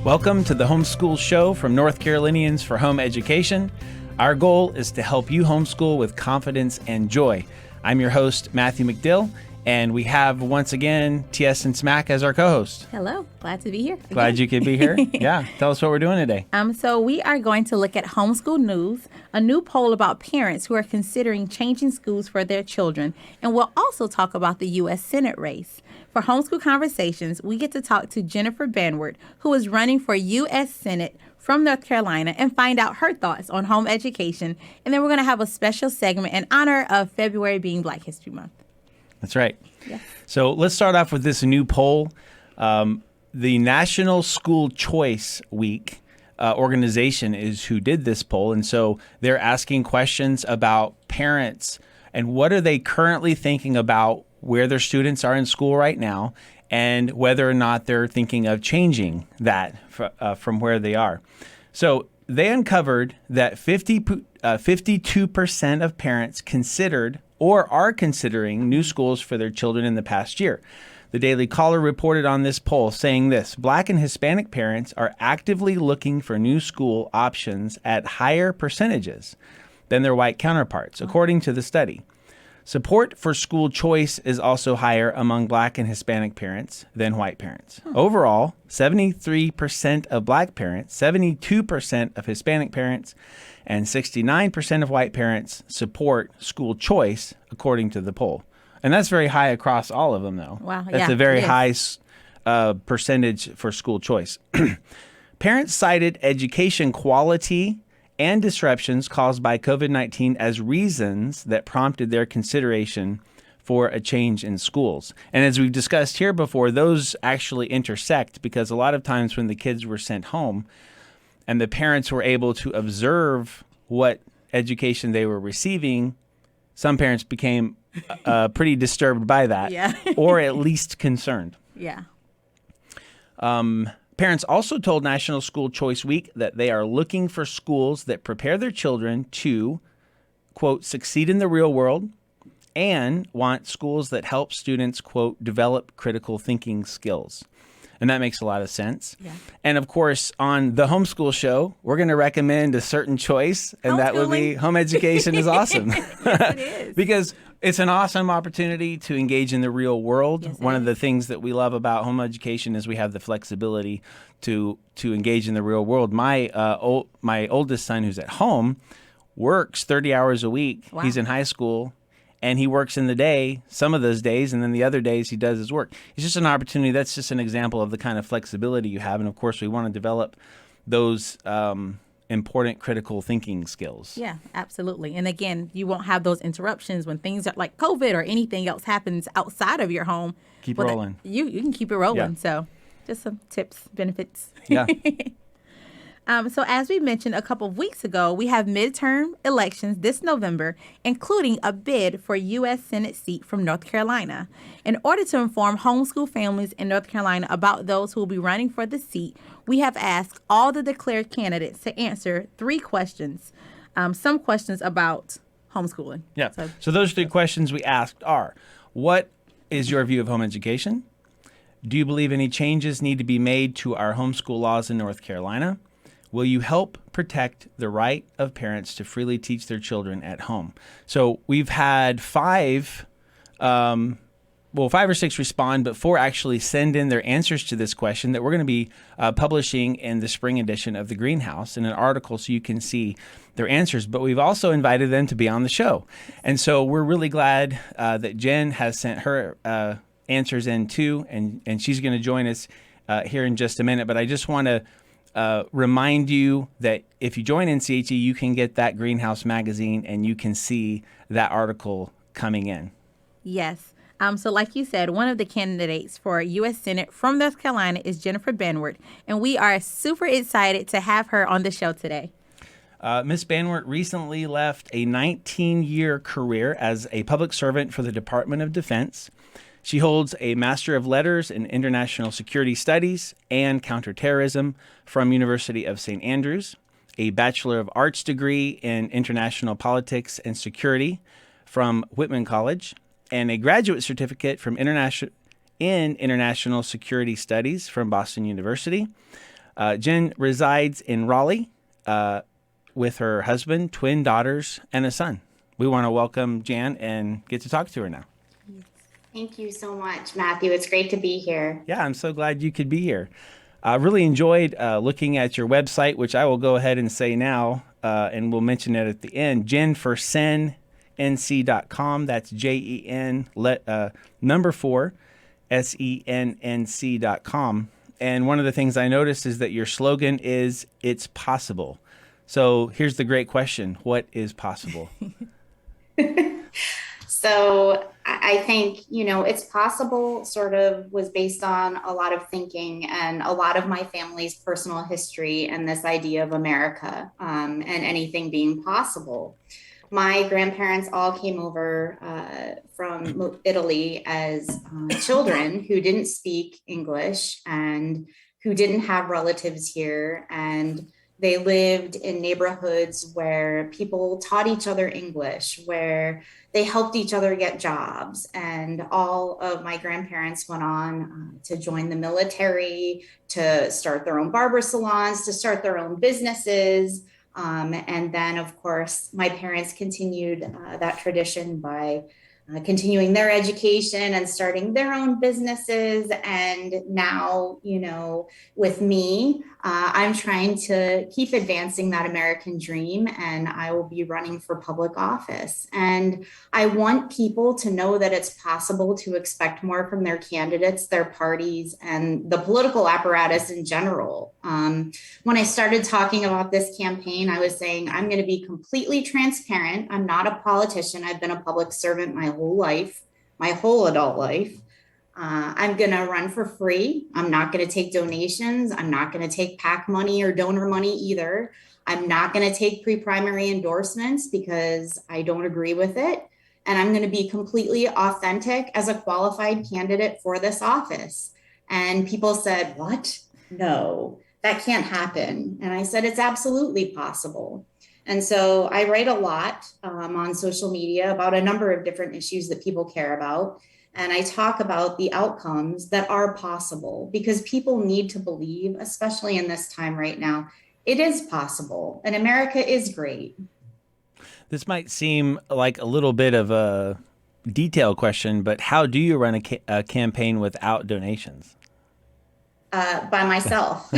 Welcome to the Homeschool Show from North Carolinians for Home Education. Our goal is to help you homeschool with confidence and joy. I'm your host, Matthew McDill, and we have once again T.S. and Smack as our co-host. Hello, glad to be here. Glad you could be here. Yeah, tell us what we're doing today. So we are going to look at homeschool news, a new poll about parents who are considering changing schools for their children, and we'll also talk about the U.S. Senate race. For Homeschool Conversations, we get to talk to Jennifer Bandward, who is running for U.S. Senate from North Carolina, and find out her thoughts on home education. And then we're going to have a special segment in honor of February being Black History Month. That's right. Yes. So let's start off with this new poll. The National School Choice Week organization is who did this poll. And so they're asking questions about parents and what are they currently thinking about where their students are in school right now and whether or not they're thinking of changing that from where they are. So they uncovered that 52% of parents considered or are considering new schools for their children in the past year. The Daily Caller reported on this poll saying this: Black and Hispanic parents are actively looking for new school options at higher percentages than their white counterparts, according to the study. Support for school choice is also higher among Black and Hispanic parents than white parents. Overall, 73% of Black parents, 72% of Hispanic parents, and 69% of white parents support school choice, according to the poll. And that's very high across all of them, though. Wow. That's a very high percentage for school choice. Parents cited education quality and disruptions caused by COVID-19 as reasons that prompted their consideration for a change in schools. And as we've discussed here before, those actually intersect because a lot of times when the kids were sent home and the parents were able to observe what education they were receiving, some parents became pretty disturbed by that, or at least concerned. Yeah. Parents also told National School Choice Week that they are looking for schools that prepare their children to, quote, succeed in the real world, and want schools that help students, quote, develop critical thinking skills. And that makes a lot of sense. Yeah. And of course, on the Homeschool Show, we're going to recommend a certain choice, and that would be home education is awesome. Yes, it is. Because it's an awesome opportunity to engage in the real world. Yes, one of the things that we love about home education is we have the flexibility to engage in the real world. My oldest son, who's at home, works 30 hours a week. Wow. He's in high school. And he works in the day, some of those days, and then the other days he does his work. It's just an opportunity. That's just an example of the kind of flexibility you have. And of course, we want to develop those important critical thinking skills. Yeah, absolutely. And again, you won't have those interruptions when things are like COVID or anything else happens outside of your home. Keep rolling. You can keep it rolling. Yeah. So just some tips, benefits. Yeah. So as we mentioned a couple of weeks ago, we have midterm elections this November, including a bid for U.S. Senate seat from North Carolina. In order to inform homeschool families in North Carolina about those who will be running for the seat, we have asked all the declared candidates to answer 3 questions, some questions about homeschooling. Yeah. So those 3 questions we asked are, what is your view of home education? Do you believe any changes need to be made to our homeschool laws in North Carolina? Will you help protect the right of parents to freely teach their children at home? So we've had 5 or 6 respond, but 4 actually send in their answers to this question that we're going to be publishing in the spring edition of The Greenhouse in an article so you can see their answers. But we've also invited them to be on the show. And so we're really glad that Jen has sent her answers in too, and she's going to join us here in just a minute. But I just want to remind you that if you join NCHE, you can get that Greenhouse magazine and you can see that article coming in. Yes. So like you said, one of the candidates for U.S. Senate from North Carolina is Jennifer Bandward, and we are super excited to have her on the show today. Ms. Bandward recently left a 19-year career as a public servant for the Department of Defense. She holds a Master of Letters in International Security Studies and Counterterrorism from University of St. Andrews, a Bachelor of Arts degree in International Politics and Security from Whitman College, and a graduate certificate from International Security Studies from Boston University. Jen resides in Raleigh with her husband, twin daughters, and a son. We want to welcome Jan and get to talk to her now. Thank you so much, Matthew. It's great to be here. Yeah, I'm so glad you could be here. I really enjoyed looking at your website, which I will go ahead and say now, and we'll mention it at the end. jenforsennc.com. That's JEN number 4 SENNC.com. And one of the things I noticed is that your slogan is "It's possible." So here's the great question: what is possible? So I think, it's possible sort of was based on a lot of thinking and a lot of my family's personal history and this idea of America and anything being possible. My grandparents all came over from Italy as children who didn't speak English and who didn't have relatives here. And they lived in neighborhoods where people taught each other English, where they helped each other get jobs. And all of my grandparents went on to join the military, to start their own barber salons, to start their own businesses. And then, of course, my parents continued that tradition by continuing their education and starting their own businesses. And now, with me, I'm trying to keep advancing that American dream, and I will be running for public office. And I want people to know that it's possible to expect more from their candidates, their parties, and the political apparatus in general. When I started talking about this campaign, I was saying, I'm going to be completely transparent. I'm not a politician. I've been a public servant my whole life, my whole adult life. I'm going to run for free. I'm not going to take donations. I'm not going to take PAC money or donor money either. I'm not going to take pre-primary endorsements because I don't agree with it. And I'm going to be completely authentic as a qualified candidate for this office. And people said, what? No, that can't happen. And I said, it's absolutely possible. And so I write a lot on social media about a number of different issues that people care about. And I talk about the outcomes that are possible because people need to believe, especially in this time right now, it is possible and America is great. This might seem like a little bit of a detailed question, but how do you run a campaign without donations? By myself.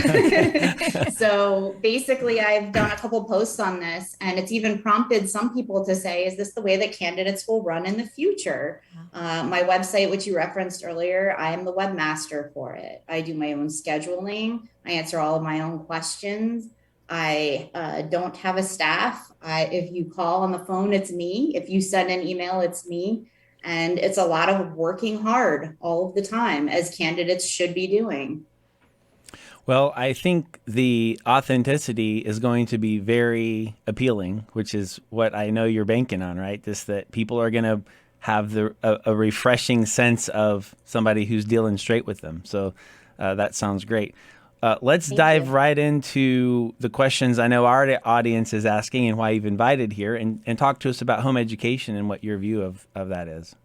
So basically, I've done a couple posts on this, and it's even prompted some people to say, is this the way that candidates will run in the future? My website, which you referenced earlier, I am the webmaster for it. I do my own scheduling. I answer all of my own questions. I don't have a staff. If you call on the phone, it's me. If you send an email, it's me. And it's a lot of working hard all of the time, as candidates should be doing. Well, I think the authenticity is going to be very appealing, which is what I know you're banking on, right? That people are going to have a refreshing sense of somebody who's dealing straight with them. So that sounds great. Let's dive right into the questions I know our audience is asking and why you've invited here, and talk to us about home education and what your view of that is.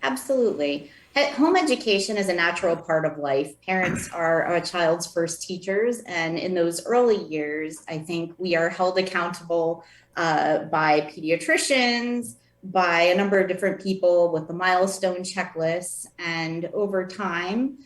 Absolutely. Home education is a natural part of life. Parents are a child's first teachers. And in those early years, I think we are held accountable by pediatricians, by a number of different people with the milestone checklists. And over time,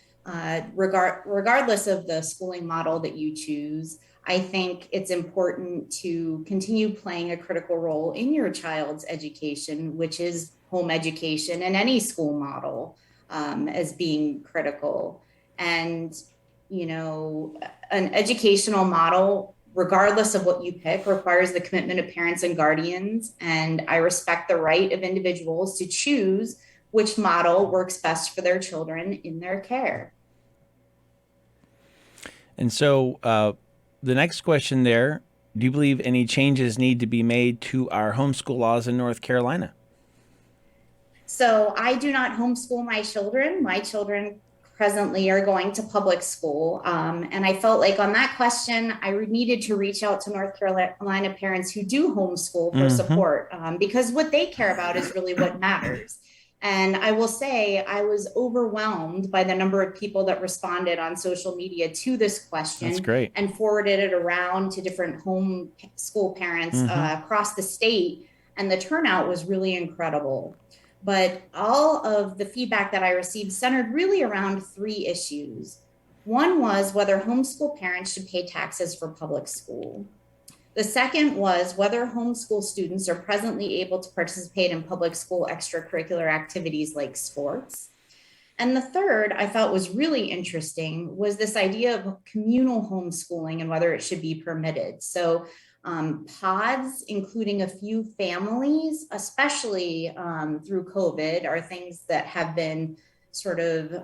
regardless of the schooling model that you choose, I think it's important to continue playing a critical role in your child's education, which is home education and any school model as being critical. And, an educational model, regardless of what you pick, requires the commitment of parents and guardians. And I respect the right of individuals to choose which model works best for their children in their care. And so the next question there, do you believe any changes need to be made to our homeschool laws in North Carolina? So I do not homeschool my children. My children presently are going to public school. And I felt like on that question, I needed to reach out to North Carolina parents who do homeschool for support because what they care about is really what matters. And I will say I was overwhelmed by the number of people that responded on social media to this That's question great. and forwarded it around to different home school parents across the state. And the turnout was really incredible. But all of the feedback that I received centered really around three issues. One was whether homeschool parents should pay taxes for public school. The second was whether homeschool students are presently able to participate in public school extracurricular activities like sports. And the third I thought was really interesting was this idea of communal homeschooling and whether it should be permitted. So pods, including a few families, especially through COVID, are things that have been sort of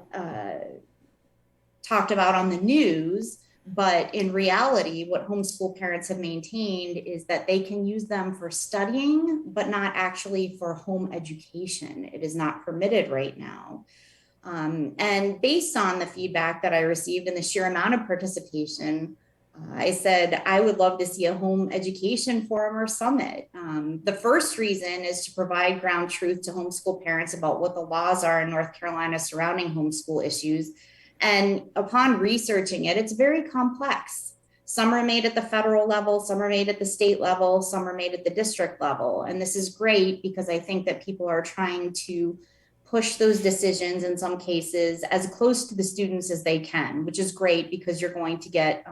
talked about on the news. But in reality, what homeschool parents have maintained is that they can use them for studying, but not actually for home education. It is not permitted right now. And based on the feedback that I received and the sheer amount of participation, I said, I would love to see a home education forum or summit. The first reason is to provide ground truth to homeschool parents about what the laws are in North Carolina surrounding homeschool issues. And upon researching it, it's very complex. Some are made at the federal level, some are made at the state level, some are made at the district level. And this is great because I think that people are trying to push those decisions in some cases as close to the students as they can, which is great because you're going to get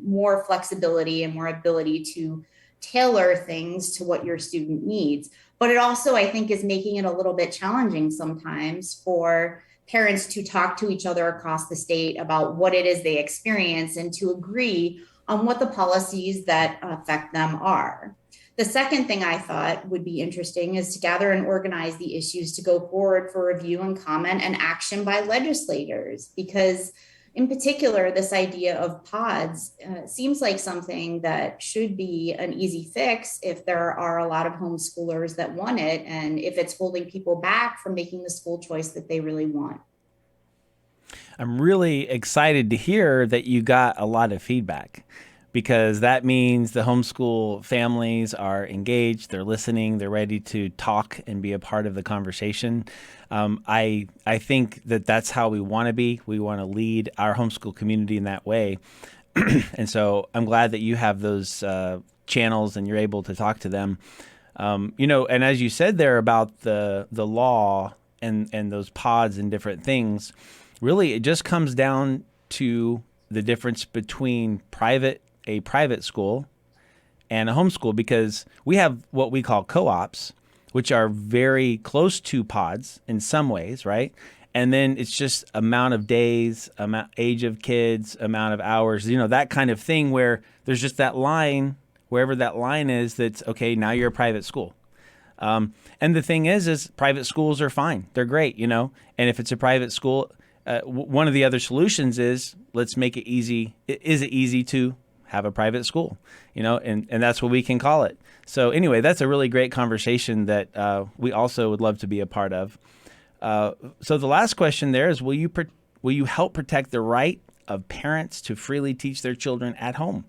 more flexibility and more ability to tailor things to what your student needs. But it also, I think, is making it a little bit challenging sometimes for parents to talk to each other across the state about what it is they experience and to agree on what the policies that affect them are. The second thing I thought would be interesting is to gather and organize the issues to go forward for review and comment and action by legislators, because in particular, this idea of pods seems like something that should be an easy fix if there are a lot of homeschoolers that want it, and if it's holding people back from making the school choice that they really want. I'm really excited to hear that you got a lot of feedback, because that means the homeschool families are engaged, they're listening, they're ready to talk and be a part of the conversation. I think that that's how we want to be. We want to lead our homeschool community in that way. And so I'm glad that you have those channels and you're able to talk to them. And as you said there about the law and those pods and different things, really it just comes down to the difference between a private school and a homeschool, because we have what we call co-ops, which are very close to pods in some ways, right? And then it's just amount of days, age of kids, amount of hours, that kind of thing, where there's just that line, wherever that line is, that's okay, now you're a private school. And the thing is private schools are fine. They're great, and if it's a private school, one of the other solutions is let's make it easy. Is it easy to have a private school, and that's what we can call it. So anyway, that's a really great conversation that we also would love to be a part of. So the last question there is, will you help protect the right of parents to freely teach their children at home?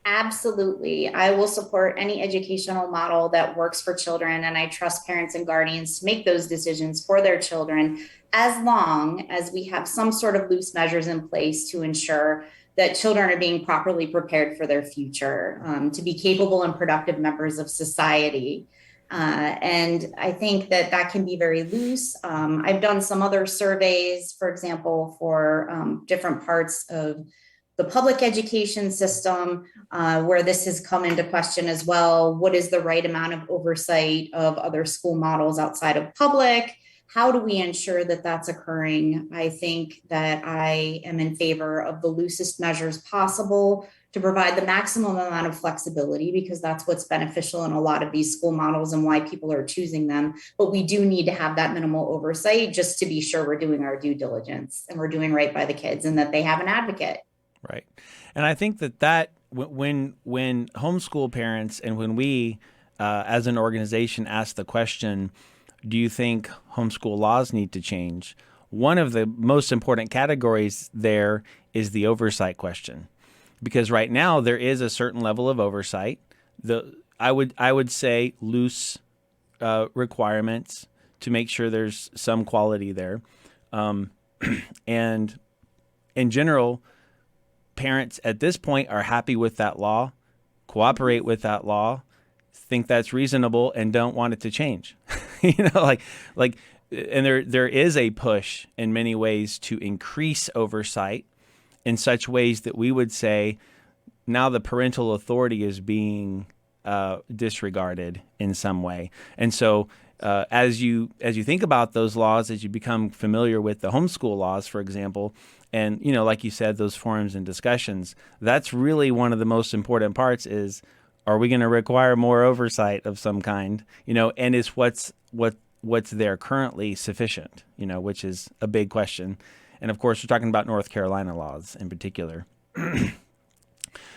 Absolutely. I will support any educational model that works for children, and I trust parents and guardians to make those decisions for their children, as long as we have some sort of loose measures in place to ensure that children are being properly prepared for their future, to be capable and productive members of society. And I think that can be very loose. I've done some other surveys, for example, for different parts of the public education system, where this has come into question as well. What is the right amount of oversight of other school models outside of public? How do we ensure that that's occurring? I think that I am in favor of the loosest measures possible to provide the maximum amount of flexibility, because that's what's beneficial in a lot of these school models and why people are choosing them. But we do need to have that minimal oversight just to be sure we're doing our due diligence and we're doing right by the kids and that they have an advocate. Right. And I think that when homeschool parents and when we as an organization ask the question, do you think homeschool laws need to change? One of the most important categories there is the oversight question, because right now there is a certain level of oversight. I would say loose requirements to make sure there's some quality there. And in general, parents at this point are happy with that law, cooperate with that law, think that's reasonable, and don't want it to change. And there is a push in many ways to increase oversight in such ways that we would say now the parental authority is being disregarded in some way. And so as you think about those laws, as you become familiar with the homeschool laws, for example, and, like you said, those forums and discussions, that's really one of the most important parts is, are we going to require more oversight of some kind, and is what's there currently sufficient, which is a big question. And of course, we're talking about North Carolina laws in particular.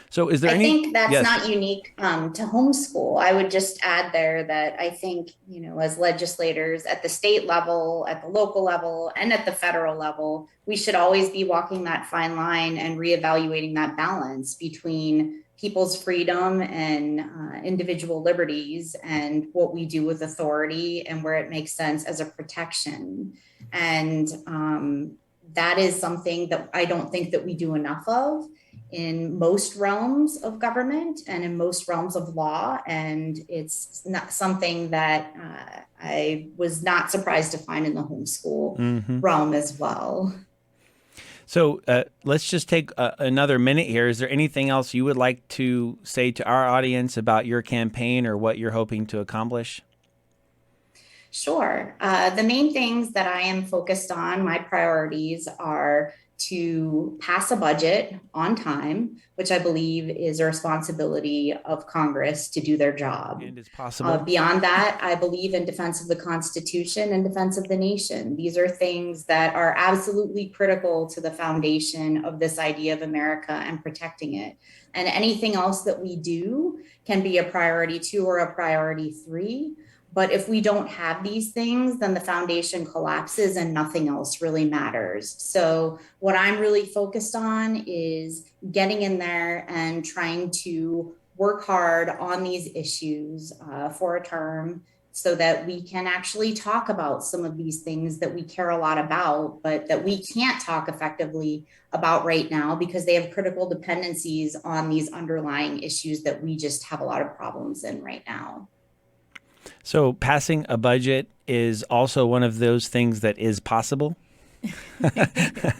So is there I think that's not unique to homeschool. I would just add there that I think, as legislators at the state level, at the local level, and at the federal level, we should always be walking that fine line and reevaluating that balance between people's freedom and individual liberties and what we do with authority and where it makes sense as a protection. And that is something that I don't think that we do enough of in most realms of government and in most realms of law. And it's not something that I was not surprised to find in the homeschool realm as well. So let's just take another minute here. Is there anything else you would like to say to our audience about your campaign or what you're hoping to accomplish? Sure. The main things that I am focused on, my priorities are to pass a budget on time, which I believe is a responsibility of Congress to do their job. And it's possible. Beyond that, I believe in defense of the Constitution and defense of the nation. These are things that are absolutely critical to the foundation of this idea of America and protecting it. And anything else that we do can be a priority 2 or a priority 3. But if we don't have these things, then the foundation collapses and nothing else really matters. So what I'm really focused on is getting in there and trying to work hard on these issues for a term so that we can actually talk about some of these things that we care a lot about, but that we can't talk effectively about right now because they have critical dependencies on these underlying issues that we just have a lot of problems in right now. So passing a budget is also one of those things that is possible? It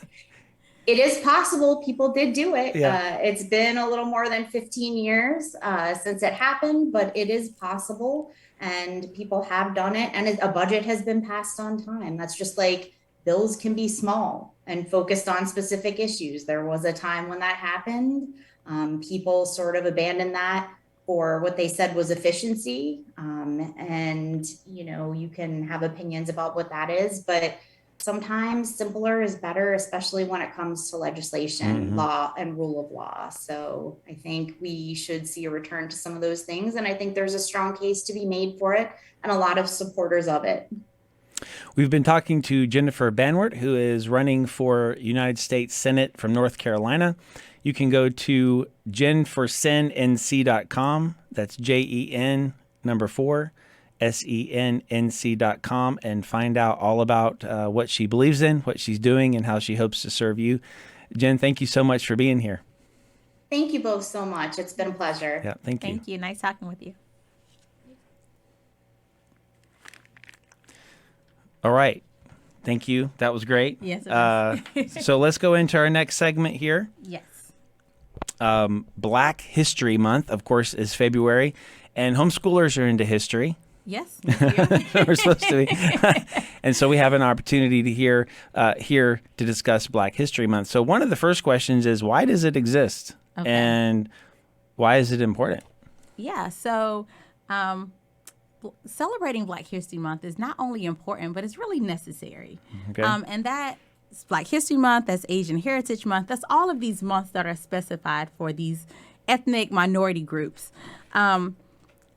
is possible. People did do it. Yeah. It's been a little more than 15 years since it happened, but it is possible and people have done it. And a budget has been passed on time. That's just like bills can be small and focused on specific issues. There was a time when that happened. People sort of abandoned that for what they said was efficiency. And, you can have opinions about what that is, but sometimes simpler is better, especially when it comes to legislation, law, and rule of law. So I think we should see a return to some of those things. And I think there's a strong case to be made for it and a lot of supporters of it. We've been talking to Jennifer Bandward, who is running for United States Senate from North Carolina. You can go to jenforsennc.com. That's JEN 4 SENNC.com and find out all about what she believes in, what she's doing, and how she hopes to serve you. Jen, thank you so much for being here. Thank you both so much. It's been a pleasure. Yeah, thank you. Thank you. Nice talking with you. All right. Thank you. That was great. Yes, it was. So let's go into our next segment here. Yes. Black History Month, of course, is February, and homeschoolers are into history. Yes. We're supposed to be. And so we have an opportunity to hear to discuss Black History Month. So one of the first questions is, why does it exist? Okay. And why is it important? Yeah. So celebrating Black History Month is not only important, but it's really necessary. Okay. And that's Black History Month, that's Asian Heritage Month, that's all of these months that are specified for these ethnic minority groups. And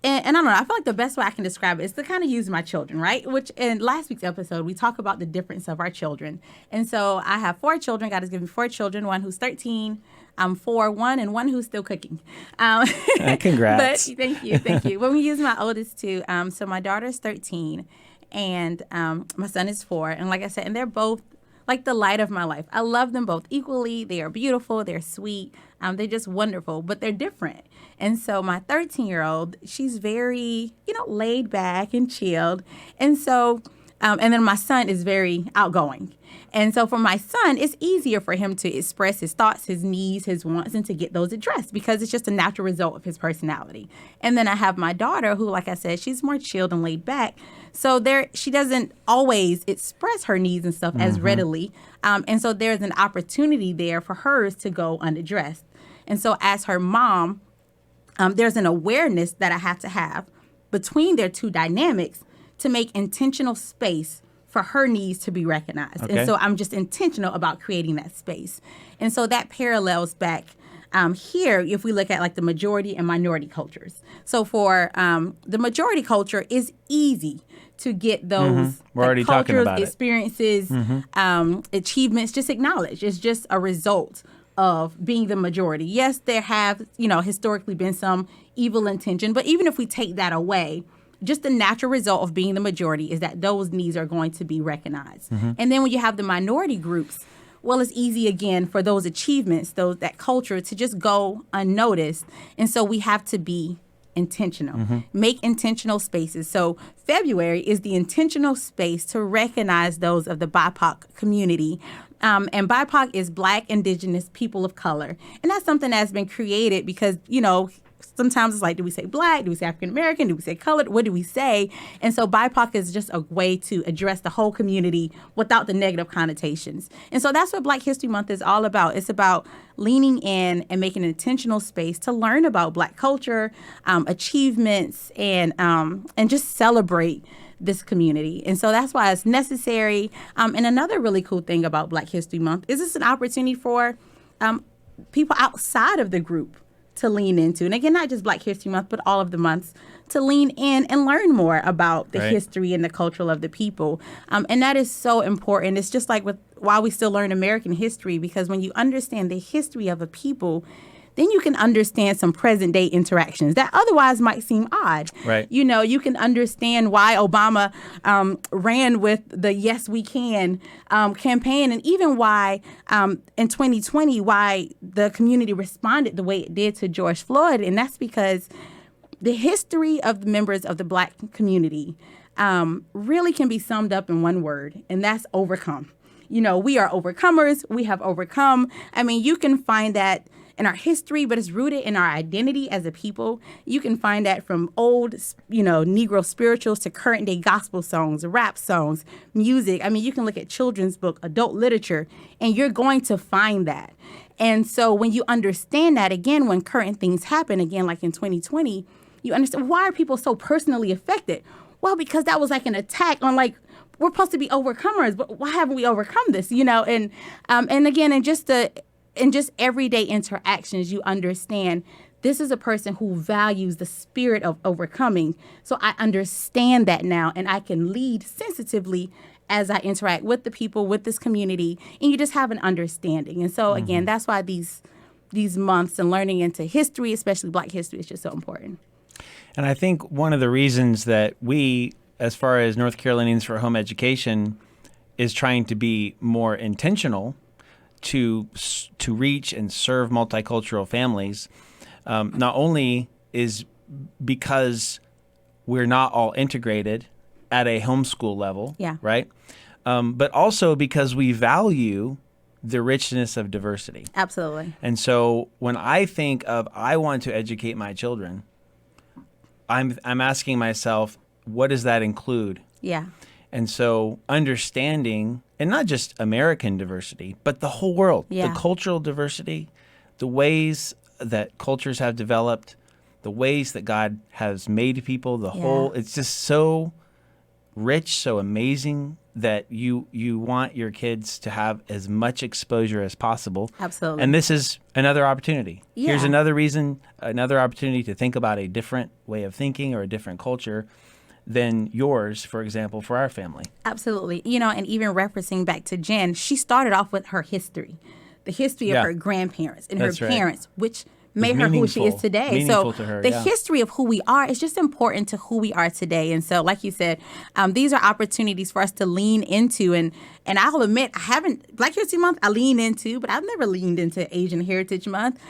I don't know, I feel like the best way I can describe it is to kind of use my children, right? Which in last week's episode, we talk about the difference of our children. And so I have 4 children. God has given me 4 children, one who's 13, 4, 1, and 1 who's still cooking. Congrats. But thank you. When we use my oldest too, so my daughter's 13, and my son is 4. And like I said, and they're both like the light of my life. I love them both equally. They are beautiful. They're sweet. They're just wonderful, but they're different. And so my 13-year-old, she's very, laid back and chilled. And so, and then my son is very outgoing. And so for my son, it's easier for him to express his thoughts, his needs, his wants, and to get those addressed because it's just a natural result of his personality. And then I have my daughter who, like I said, she's more chilled and laid back. So she doesn't always express her needs and stuff as readily. And so there's an opportunity there for hers to go unaddressed. And so as her mom, there's an awareness that I have to have between their two dynamics to make intentional space for her needs to be recognized. Okay. And so I'm just intentional about creating that space. And so that parallels back here if we look at like the majority and minority cultures. So for the majority culture, is easy to get those We're already talking cultures, about experiences, achievements just acknowledged. It's just a result of being the majority. Yes, there have, historically been some evil intention, but even if we take that away, just the natural result of being the majority is that those needs are going to be recognized. And then when you have the minority groups, well, it's easy again for those achievements, that culture to just go unnoticed. And so we have to be intentional, make intentional spaces. So February is the intentional space to recognize those of the BIPOC community. And BIPOC is Black, Indigenous, People of Color. And that's something that's been created because, sometimes it's like, do we say Black? Do we say African American? Do we say colored? What do we say? And so BIPOC is just a way to address the whole community without the negative connotations. And so that's what Black History Month is all about. It's about leaning in and making an intentional space to learn about Black culture, achievements, and just celebrate this community. And so that's why it's necessary. And another really cool thing about Black History Month is it's an opportunity for people outside of the group to lean into. And again, not just Black History Month, but all of the months to lean in and learn more about the history and the culture of the people. And that is so important. It's just like why we still learn American history, because when you understand the history of a people, then you can understand some present day interactions that otherwise might seem odd. Right. You can understand why Obama ran with the Yes We Can campaign, and even why in 2020, why the community responded the way it did to George Floyd. And that's because the history of the members of the Black community really can be summed up in one word, and that's overcome. We are overcomers. We have overcome. I mean, you can find that in our history, but it's rooted in our identity as a people. You can find that from old, Negro spirituals to current day gospel songs, rap songs, music. I mean, you can look at children's book, adult literature, and you're going to find that. And so when you understand that, again, when current things happen, again, like in 2020, you understand, why are people so personally affected? Well, because that was like an attack on we're supposed to be overcomers, but why haven't we overcome this? And again, in just everyday interactions, you understand this is a person who values the spirit of overcoming. So I understand that now, and I can lead sensitively as I interact with the people, with this community, and you just have an understanding. And so, again, that's why these months and learning into history, especially Black history, is just so important. And I think one of the reasons that we, as far as North Carolinians for Home Education, is trying to be more intentional to reach and serve multicultural families, not only is because we're not all integrated at a homeschool level, right? But also because we value the richness of diversity. Absolutely. And so when I think of I want to educate my children, I'm asking myself, what does that include? Yeah. And so understanding, and not just American diversity, but the whole world, the cultural diversity, the ways that cultures have developed, the ways that God has made people, the whole, it's just so rich, so amazing that you want your kids to have as much exposure as possible. Absolutely. And this is another opportunity. Yeah. Here's another reason, another opportunity to think about a different way of thinking or a different culture than yours, for example, for our family. Absolutely. And even referencing back to Jen, she started off with her history, the history of her grandparents and her parents, which made her who she is today. Meaningful So to her, the yeah. history of who we are is just important to who we are today. And so, like you said, these are opportunities for us to lean into. And I'll admit, I haven't, Black History Month, I lean into, but I've never leaned into Asian Heritage Month.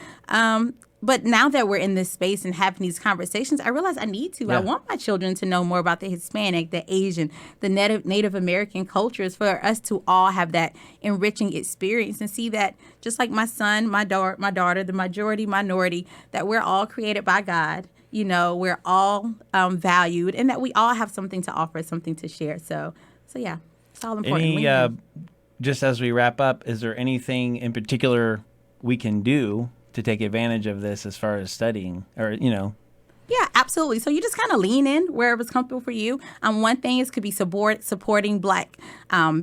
But now that we're in this space and having these conversations, I realize I need to. Yeah. I want my children to know more about the Hispanic, the Asian, the Native American cultures, for us to all have that enriching experience and see that, just like my son, my daughter, the majority, minority, that we're all created by God. You know, we're all valued, and that we all have something to offer, something to share. So yeah, it's all important. Just as we wrap up, is there anything in particular we can do to take advantage of this as far as studying, or, you know? Yeah, absolutely. So you just kind of lean in wherever it's comfortable for you. One thing is could be supporting Black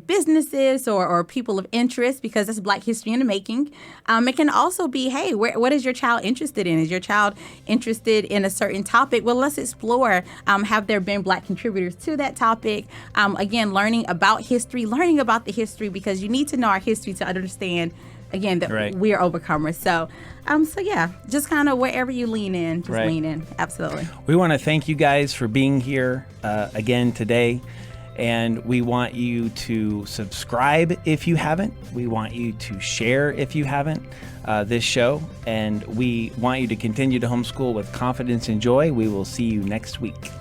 businesses or people of interest, because that's Black history in the making. It can also be, hey, what is your child interested in? Is your child interested in a certain topic? Well, let's explore. Have there been Black contributors to that topic? Again, learning about history, learning about the history, because you need to know our history to understand, again, that Right. we're overcomers. So yeah, just kind of wherever you lean in, just lean in. Absolutely. We want to thank you guys for being here again today. And we want you to subscribe if you haven't. We want you to share if you haven't this show. And we want you to continue to homeschool with confidence and joy. We will see you next week.